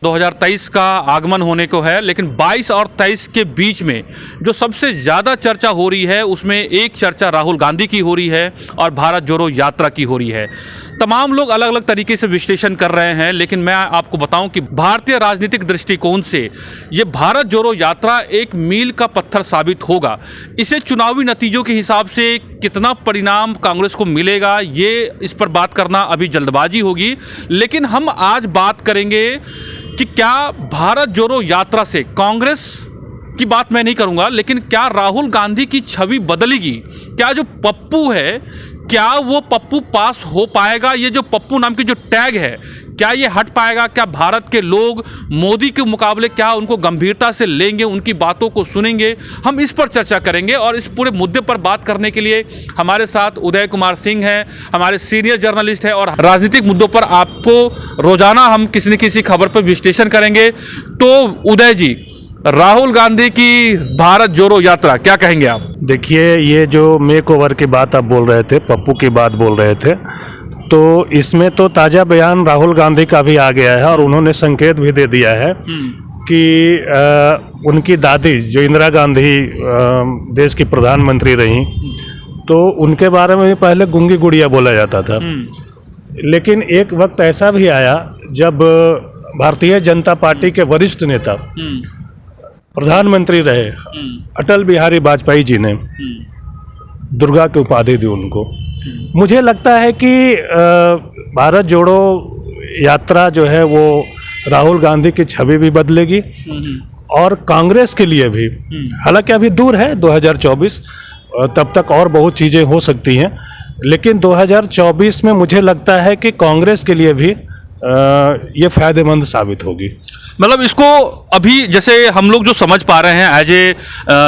2023 का आगमन होने को है, लेकिन 22 और 23 के बीच में जो सबसे ज़्यादा चर्चा हो रही है उसमें एक चर्चा राहुल गांधी की हो रही है और भारत जोड़ो यात्रा की हो रही है। तमाम लोग अलग अलग तरीके से विश्लेषण कर रहे हैं, लेकिन मैं आपको बताऊं कि भारतीय राजनीतिक दृष्टिकोण से ये भारत जोड़ो यात्रा एक मील का पत्थर साबित होगा। इसे चुनावी नतीजों के हिसाब से कितना परिणाम कांग्रेस को मिलेगा, ये इस पर बात करना अभी जल्दबाजी होगी। लेकिन हम आज बात करेंगे कि क्या भारत जोड़ो यात्रा से कांग्रेस की बात मैं नहीं करूंगा, लेकिन क्या राहुल गांधी की छवि बदलेगी? क्या जो पप्पू है, क्या वो पप्पू पास हो पाएगा? ये जो पप्पू नाम की जो टैग है, क्या ये हट पाएगा? क्या भारत के लोग मोदी के मुकाबले क्या उनको गंभीरता से लेंगे, उनकी बातों को सुनेंगे? हम इस पर चर्चा करेंगे और इस पूरे मुद्दे पर बात करने के लिए हमारे साथ उदय कुमार सिंह हैं, हमारे सीनियर जर्नलिस्ट हैं और राजनीतिक मुद्दों पर आपको रोजाना हम किसी न किसी खबर पर विश्लेषण करेंगे। तो उदय जी, राहुल गांधी की भारत जोड़ो यात्रा, क्या कहेंगे आप? देखिए, ये जो मेक ओवर की बात आप बोल रहे थे, पप्पू की बात बोल रहे थे, तो इसमें तो ताज़ा बयान राहुल गांधी का भी आ गया है और उन्होंने संकेत भी दे दिया है कि उनकी दादी जो इंदिरा गांधी देश की प्रधानमंत्री रहीं, तो उनके बारे में भी पहले गूंगी गुड़िया बोला जाता था। लेकिन एक वक्त ऐसा भी आया जब भारतीय जनता पार्टी के वरिष्ठ नेता प्रधानमंत्री रहे अटल बिहारी वाजपेयी जी ने दुर्गा की उपाधि दी उनको। मुझे लगता है कि भारत जोड़ो यात्रा जो है वो राहुल गांधी की छवि भी बदलेगी और कांग्रेस के लिए भी, हालांकि अभी दूर है 2024, तब तक और बहुत चीज़ें हो सकती हैं, लेकिन 2024 में मुझे लगता है कि कांग्रेस के लिए भी ये फ़ायदेमंद साबित होगी। मतलब इसको अभी जैसे हम लोग जो समझ पा रहे हैं एज ए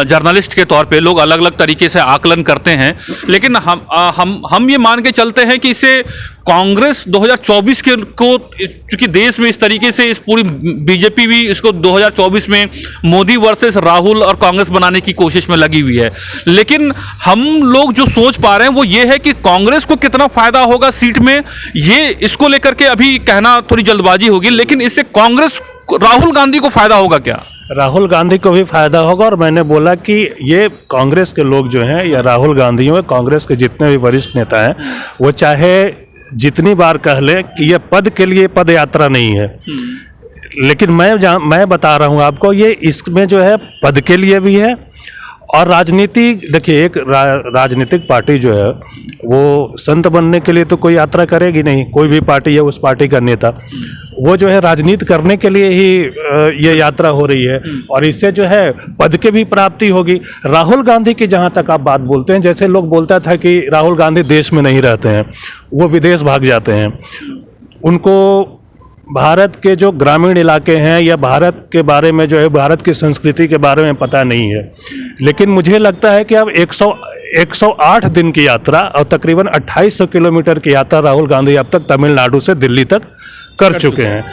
जर्नलिस्ट के तौर पे, लोग अलग अलग तरीके से आकलन करते हैं, लेकिन हम ये मान के चलते हैं कि इसे कांग्रेस 2024 के को, चूंकि देश में इस तरीके से इस पूरी बीजेपी भी इसको 2024 में मोदी वर्सेस राहुल और कांग्रेस बनाने की कोशिश में लगी हुई है, लेकिन हम लोग जो सोच पा रहे हैं वो ये है कि कांग्रेस को कितना फायदा होगा सीट में, ये इसको लेकर के अभी कहना थोड़ी जल्दबाजी होगी। लेकिन इससे कांग्रेस राहुल गांधी को फायदा होगा क्या? राहुल गांधी को भी फायदा होगा और मैंने बोला कि ये कांग्रेस के लोग जो हैं या राहुल गांधी में कांग्रेस के जितने भी वरिष्ठ नेता हैं, वो चाहे जितनी बार कह लें कि ये पद के लिए पद यात्रा नहीं है, लेकिन मैं बता रहा हूँ आपको, ये इसमें जो है पद के लिए भी है। और राजनीति, देखिए, एक राजनीतिक पार्टी जो है वो संत बनने के लिए तो कोई यात्रा करेगी नहीं। कोई भी पार्टी है, उस पार्टी का नेता वो जो है राजनीति करने के लिए ही ये यात्रा हो रही है और इससे जो है पद के भी प्राप्ति होगी। राहुल गांधी की जहाँ तक आप बात बोलते हैं, जैसे लोग बोलता था कि राहुल गांधी देश में नहीं रहते हैं, वो विदेश भाग जाते हैं, उनको भारत के जो ग्रामीण इलाके हैं या भारत के बारे में जो है, भारत की संस्कृति के बारे में पता नहीं है। लेकिन मुझे लगता है कि अब 108 दिन की यात्रा और तकरीबन 2800 किलोमीटर की यात्रा राहुल गांधी अब तक तमिलनाडु से दिल्ली तक कर चुके हैं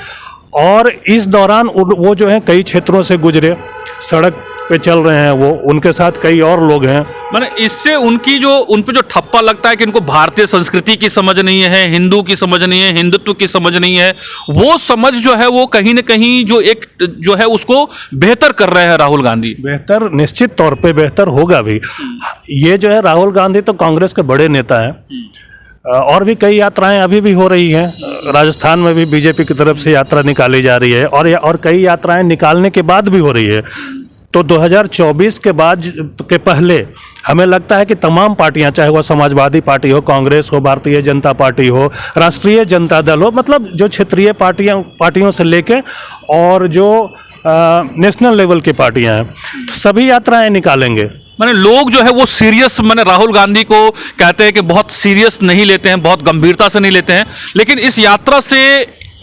और इस दौरान वो जो है कई क्षेत्रों से गुजरे, सड़क पे चल रहे हैं, वो उनके साथ कई और लोग हैं। मैंने इससे उनकी जो उन पे जो ठप्पा लगता है कि इनको भारतीय संस्कृति की समझ नहीं है, हिंदू की समझ नहीं है, हिंदुत्व की समझ नहीं है, वो समझ जो है वो कहीं ना कहीं जो एक जो है उसको बेहतर कर रहे हैं राहुल गांधी। बेहतर निश्चित तौर पे बेहतर होगा भी। ये जो है राहुल गांधी तो कांग्रेस के बड़े नेता हैं और भी कई यात्राएं अभी भी हो रही हैं। राजस्थान में भी बीजेपी की तरफ से यात्रा निकाली जा रही है और कई यात्राएं निकालने के बाद भी हो रही है। तो 2024 के बाद के पहले हमें लगता है कि तमाम पार्टियां, चाहे वो समाजवादी पार्टी हो, कांग्रेस हो, भारतीय जनता पार्टी हो, राष्ट्रीय जनता दल हो, मतलब जो क्षेत्रीय पार्टियों से लेके और जो नेशनल लेवल की पार्टियां हैं, तो सभी यात्राएं निकालेंगे। माने लोग जो है वो सीरियस, माने राहुल गांधी को कहते हैं कि बहुत सीरियस नहीं लेते हैं, बहुत गंभीरता से नहीं लेते हैं, लेकिन इस यात्रा से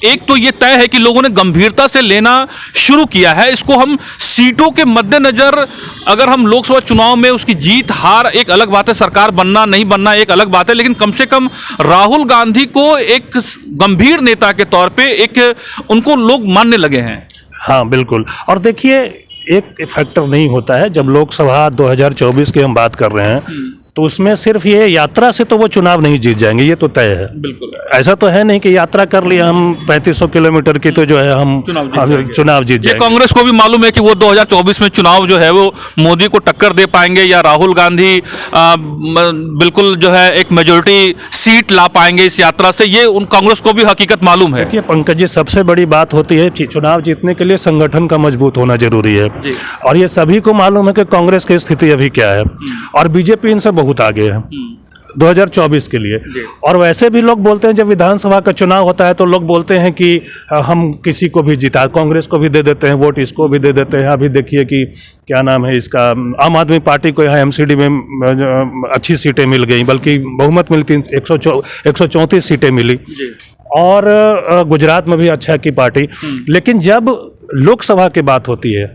एक तो ये तय है कि लोगों ने गंभीरता से लेना शुरू किया है इसको। हम सीटों के मद्देनजर, अगर हम लोकसभा चुनाव में उसकी जीत हार एक अलग बात है, सरकार बनना नहीं बनना एक अलग बात है, लेकिन कम से कम राहुल गांधी को एक गंभीर नेता के तौर पे एक उनको लोग मानने लगे हैं। हाँ बिल्कुल। और देखिए, एक फैक्टर नहीं होता है, जब लोकसभा 2024 की हम बात कर रहे हैं तो उसमें सिर्फ ये यात्रा से तो वो चुनाव नहीं जीत जाएंगे, ये तो तय है। बिल्कुल ऐसा तो है नहीं कि यात्रा कर लिया हम 3500 किलोमीटर की तो जो है हम चुनाव जीत ये जाएंगे। कांग्रेस को भी मालूम है कि वो 2024 में चुनाव जो है वो मोदी को टक्कर दे पाएंगे या राहुल गांधी बिल्कुल जो है एक मेजोरिटी सीट ला पाएंगे इस यात्रा से, ये उन कांग्रेस को भी हकीकत मालूम है। देखिए पंकज जी, सबसे बड़ी बात होती है चुनाव जीतने के लिए संगठन का मजबूत होना जरूरी है, और ये सभी को मालूम है कि कांग्रेस की स्थिति अभी क्या है, और बीजेपी इनसे बहुत आगे है 2024 के लिए। और वैसे भी लोग बोलते हैं जब विधानसभा का चुनाव होता है तो लोग बोलते हैं कि हम किसी को भी जिता, कांग्रेस को भी दे देते हैं वोट, इसको भी दे देते हैं। अभी देखिए कि क्या नाम है इसका, आम आदमी पार्टी को यहाँ एमसीडी में अच्छी सीटें मिल गई, बल्कि बहुमत मिलती 134 सीटें मिली, और गुजरात में भी अच्छा की पार्टी। लेकिन जब लोकसभा की बात होती है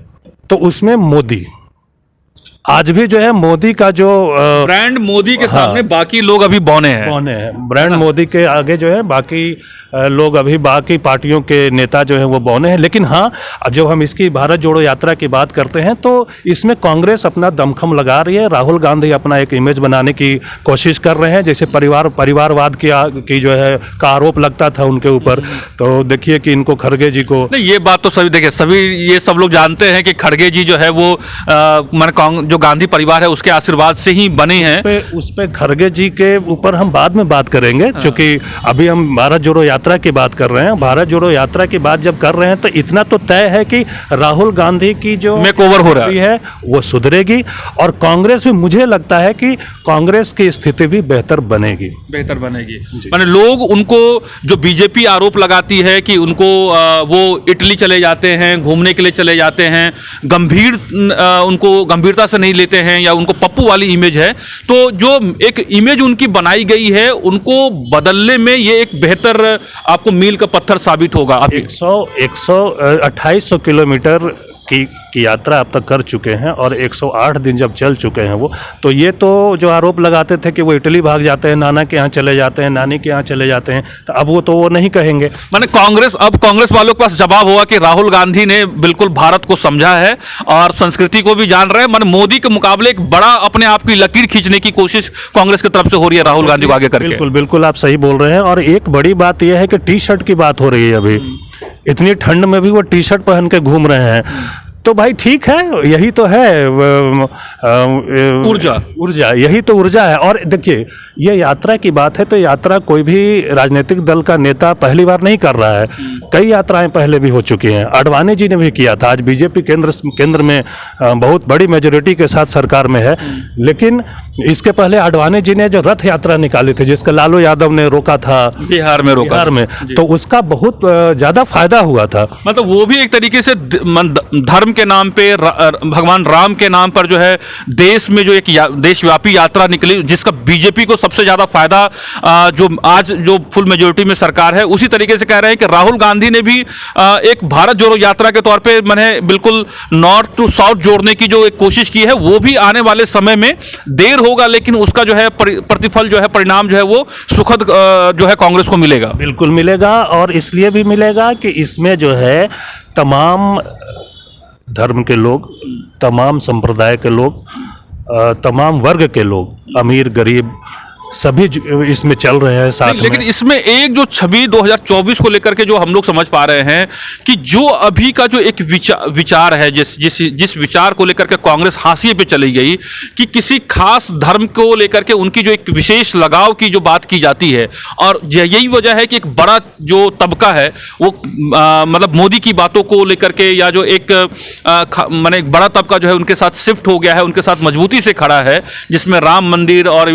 तो उसमें मोदी, आज भी जो है मोदी का जो ब्रांड मोदी के सामने बाकी लोग अभी बौने हैं। ब्रांड मोदी के आगे जो है बाकी लोग, अभी बाकी पार्टियों के नेता जो है वो बौने हैं। लेकिन हाँ, जब हम इसकी भारत जोड़ो यात्रा की बात करते हैं तो इसमें कांग्रेस अपना दमखम लगा रही है, राहुल गांधी अपना एक इमेज बनाने की कोशिश कर रहे हैं। जैसे परिवारवाद की जो है का आरोप लगता था उनके ऊपर, तो देखिए कि इनको खड़गे जी को, नहीं ये बात तो सभी देखिए, सभी ये सब लोग जानते हैं कि खड़गे जी जो है वो जो गांधी परिवार है उसके आशीर्वाद से ही बने हैं। उस पे खड़गे जी के ऊपर हम बाद में बात करेंगे, क्योंकि अभी हम भारत जोड़ो यात्रा की बात कर रहे हैं। भारत जोड़ो यात्रा की बात जब कर रहे हैं तो इतना तो तय है कि राहुल गांधी की जो मेकओवर हो रहा है वो सुधरेगी, और कांग्रेस भी, मुझे लगता है कि कांग्रेस की स्थिति भी बेहतर बनेगी। माने लोग उनको, जो बीजेपी आरोप लगाती है कि उनको वो इटली चले जाते हैं, घूमने के लिए चले जाते हैं, उनको गंभीरता से नहीं लेते हैं, या उनको पप्पू वाली इमेज है, तो जो एक इमेज उनकी बनाई गई है उनको बदलने में ये एक बेहतर आपको मील का पत्थर साबित होगा। 2800 किलोमीटर की यात्रा अब तक कर चुके हैं, और 108 दिन जब चल चुके हैं वो, तो ये तो जो आरोप लगाते थे कि वो इटली भाग जाते हैं, नाना के यहाँ चले जाते हैं, नानी के यहाँ चले जाते हैं, तो अब वो नहीं कहेंगे। माने कांग्रेस वालों के पास जवाब हुआ कि राहुल गांधी ने बिल्कुल भारत को समझा है और संस्कृति को भी जान रहे हैं। माने मोदी के मुकाबले एक बड़ा अपने आप की लकीर खींचने की कोशिश कांग्रेस की तरफ से हो रही है राहुल गांधी को आगे करके। बिल्कुल आप सही बोल रहे हैं। और एक बड़ी बात यह है कि टी शर्ट की बात हो रही है, अभी इतनी ठंड में भी वो टी शर्ट पहन के घूम रहे हैं, तो भाई ठीक है, यही तो है ऊर्जा, यही तो ऊर्जा है। और देखिए, ये यात्रा की बात है तो यात्रा कोई भी राजनीतिक दल का नेता पहली बार नहीं कर रहा है, कई यात्राएं पहले भी हो चुकी हैं। आडवाणी जी ने भी किया था, आज बीजेपी केंद्र में बहुत बड़ी मेजोरिटी के साथ सरकार में है, लेकिन इसके पहले आडवाणी जी ने जो रथ यात्रा निकाली थी, जिसका लालू यादव ने रोका था बिहार में, तो उसका बहुत ज़्यादा फायदा हुआ था। मतलब वो भी एक तरीके से धर्म के नाम पे, भगवान राम के नाम पर जो है देश में जो एक देशव्यापी यात्रा निकली, जिसका बीजेपी को सबसे ज्यादा फायदा, जो आज जो फुल मेजोरिटी में सरकार है, उसी तरीके से कह रहे हैं कि राहुल गांधी ने भी एक भारत जोड़ो यात्रा के तौर पे मैंने बिल्कुल नॉर्थ टू साउथ जोड़ने की जो एक कोशिश की है, वो भी आने वाले समय में देर होगा, लेकिन उसका जो है प्रतिफल जो है, परिणाम जो है वो सुखद जो है कांग्रेस को मिलेगा। बिल्कुल मिलेगा, और इसलिए भी मिलेगा कि इसमें जो है तमाम धर्म के लोग, तमाम संप्रदाय के लोग, तमाम वर्ग के लोग, अमीर गरीब सभी इसमें चल रहे हैं साथ में। लेकिन इसमें एक जो छवि 2024 को लेकर के जो हम लोग समझ पा रहे हैं कि जो अभी का जो एक विचार है, जिस विचार को लेकर के कांग्रेस हाशिए पे चली गई कि किसी खास धर्म को लेकर के उनकी जो एक विशेष लगाव की जो बात की जाती है, और यही वजह है कि एक बड़ा जो तबका है वो मतलब मोदी की बातों को लेकर के, या जो एक माने एक बड़ा तबका जो है उनके साथ शिफ्ट हो गया है, उनके साथ मजबूती से खड़ा है, जिसमें राम मंदिर और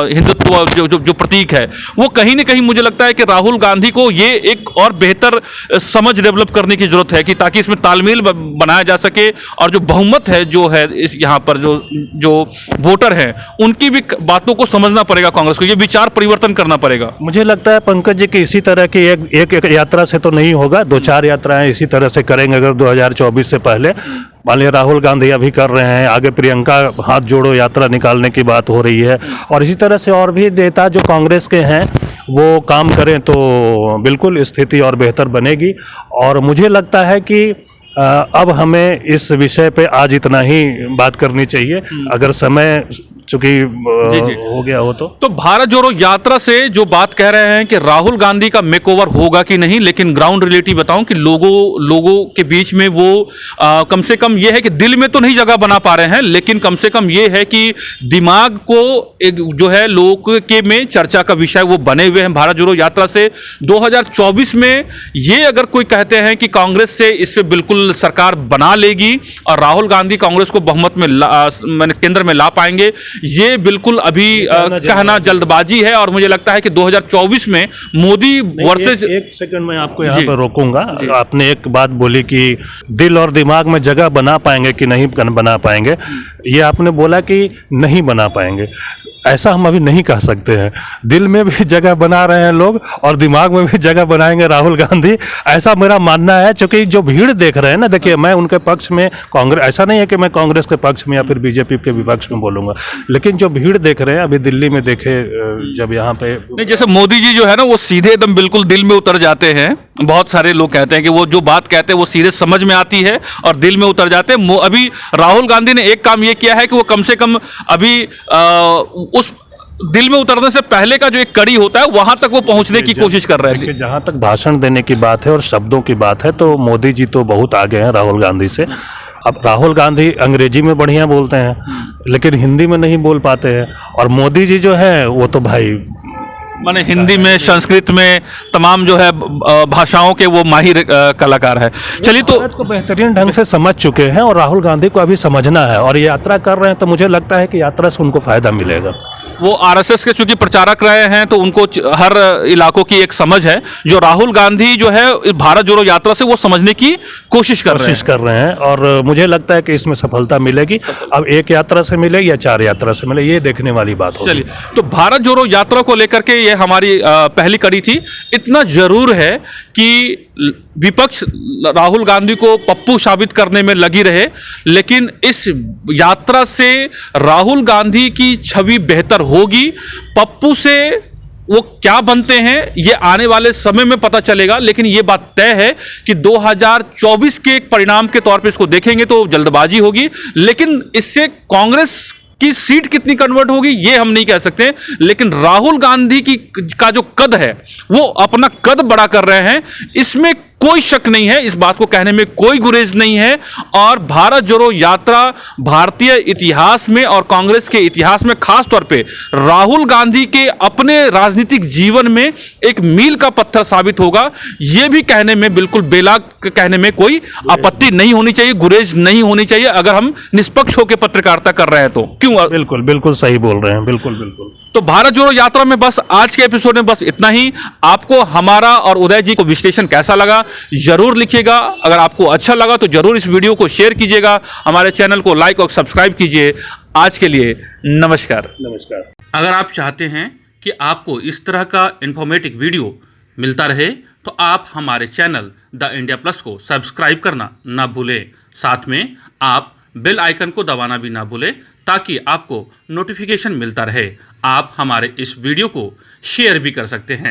हिंदुत्व जो प्रतीक है, वो कहीं ना कहीं मुझे लगता है कि राहुल गांधी को ये एक और बेहतर समझ डेवलप करने की जरूरत है, कि ताकि इसमें तालमेल बनाया जा सके, और जो बहुमत है जो है इस यहाँ पर जो वोटर हैं, उनकी भी बातों को समझना पड़ेगा कांग्रेस को, ये विचार परिवर्तन करना पड़ेगा। मुझे लगता है पंकज जी कि इसी तरह की एक यात्रा से तो नहीं होगा, 2-4 यात्राएं इसी तरह से करेंगे अगर 2024 से पहले। मान लिया राहुल गांधी अभी कर रहे हैं, आगे प्रियंका हाथ जोड़ो यात्रा निकालने की बात हो रही है, और इसी तरह से और भी नेता जो कांग्रेस के हैं वो काम करें तो बिल्कुल स्थिति और बेहतर बनेगी। और मुझे लगता है कि अब हमें इस विषय पे आज इतना ही बात करनी चाहिए। अगर समय चूंकि जी। हो गया हो तो भारत जोड़ो यात्रा से जो बात कह रहे हैं कि राहुल गांधी का मेकओवर होगा कि नहीं, लेकिन ग्राउंड रियलिटी बताऊं कि लोगों के बीच में वो कम से कम ये है कि दिल में तो नहीं जगह बना पा रहे हैं, लेकिन कम से कम ये है कि दिमाग को एक जो है लोग के में चर्चा का विषय वो बने हुए हैं भारत जोड़ो यात्रा से। 2024 में ये अगर कोई कहते हैं कि कांग्रेस से इस पे बिल्कुल सरकार बना लेगी और राहुल गांधी कांग्रेस को बहुमत में मैंने केंद्र में ला पाएंगे, ये बिल्कुल अभी कहना जल्दबाजी है। और मुझे लगता है कि 2024 में मोदी वर्सेस एक सेकंड में आपको यहाँ पर रोकूंगा। आपने एक बात बोली कि दिल और दिमाग में जगह बना पाएंगे कि नहीं बना पाएंगे, ये आपने बोला कि नहीं बना पाएंगे। ऐसा हम अभी नहीं कह सकते हैं। दिल में भी जगह बना रहे हैं लोग और दिमाग में भी जगह बनाएंगे राहुल गांधी, ऐसा मेरा मानना है। क्योंकि जो भीड़ देख रहे हैं ना, देखिए मैं उनके पक्ष में कांग्रेस, ऐसा नहीं है कि मैं कांग्रेस के पक्ष में या फिर बीजेपी के विपक्ष में बोलूंगा, लेकिन जो भीड़ देख रहे हैं अभी दिल्ली में देखे, जब यहाँ पे नहीं, जैसे मोदी जी जो है ना वो सीधे एकदम बिल्कुल दिल में उतर जाते हैं। बहुत सारे लोग कहते हैं कि वो जो बात कहते हैं वो सीधे समझ में आती है और दिल में उतर जाते हैं। अभी राहुल गांधी ने एक काम ये किया है कि वो कम से कम अभी उस दिल में उतरने से पहले का जो एक कड़ी होता है वहां तक वो पहुंचने की कोशिश कर रहे थे। जहां तक भाषण देने की बात है और शब्दों की बात है तो मोदी जी तो बहुत आगे हैं राहुल गांधी से। अब राहुल गांधी अंग्रेजी में बढ़िया बोलते हैं लेकिन हिंदी में नहीं बोल पाते हैं, और मोदी जी जो है वो तो भाई माने हिंदी में, संस्कृत में, तमाम जो है भाषाओं के वो माहिर कलाकार है। चलिए, तो भारत को बेहतरीन ढंग से समझ चुके हैं और राहुल गांधी को अभी समझना है और ये यात्रा कर रहे हैं, तो मुझे लगता है कि यात्रा से उनको फायदा मिलेगा। वो आरएसएस के चूंकि प्रचारक रहे हैं तो उनको हर इलाकों की एक समझ है, जो राहुल गांधी जो है भारत जोड़ो यात्रा से वो समझने की कोशिश कर रहे हैं और मुझे लगता है कि इसमें सफलता मिलेगी। अब एक यात्रा से मिले या 4 यात्रा से मिले, ये देखने वाली बात होगी। चलिए, तो भारत जोड़ो यात्रा को लेकर के ये हमारी पहली कड़ी थी। इतना जरूर है कि विपक्ष राहुल गांधी को पप्पू साबित करने में लगी रहे, लेकिन इस यात्रा से राहुल गांधी की छवि बेहतर होगी। पप्पू से वो क्या बनते हैं ये आने वाले समय में पता चलेगा, लेकिन ये बात तय है कि 2024 के एक परिणाम के तौर पे इसको देखेंगे तो जल्दबाजी होगी, लेकिन इससे कांग्रेस की सीट कितनी कन्वर्ट होगी ये हम नहीं कह सकते। लेकिन राहुल गांधी का जो कद है वो अपना कद बड़ा कर रहे हैं, इसमें कोई शक नहीं है, इस बात को कहने में कोई गुरेज नहीं है। और भारत जोड़ो यात्रा भारतीय इतिहास में और कांग्रेस के इतिहास में खास तौर पे राहुल गांधी के अपने राजनीतिक जीवन में एक मील का पत्थर साबित होगा। यह भी कहने में बिल्कुल बेलाग कहने में कोई आपत्ति नहीं होनी चाहिए, गुरेज नहीं होनी चाहिए, अगर हम निष्पक्ष होकर पत्रकारिता कर रहे हैं तो। क्यों? बिल्कुल बिल्कुल सही बोल रहे हैं, बिल्कुल बिल्कुल। तो भारत जोड़ो यात्रा में बस आज के एपिसोड में बस इतना ही। आपको हमारा और उदय जी को विश्लेषण कैसा लगा जरूर लिखिएगा। अगर आपको अच्छा लगा तो जरूर इस वीडियो को शेयर कीजिएगा, हमारे चैनल को लाइक और सब्सक्राइब कीजिए। आज के लिए नमस्कार। अगर आप चाहते हैं कि आपको इस तरह का इंफॉर्मेटिव वीडियो मिलता रहे तो आप हमारे चैनल द इंडिया प्लस को सब्सक्राइब करना ना भूलें। साथ में आप बेल आइकन को दबाना भी ना भूलें ताकि आपको नोटिफिकेशन मिलता रहे। आप हमारे इस वीडियो को शेयर भी कर सकते हैं।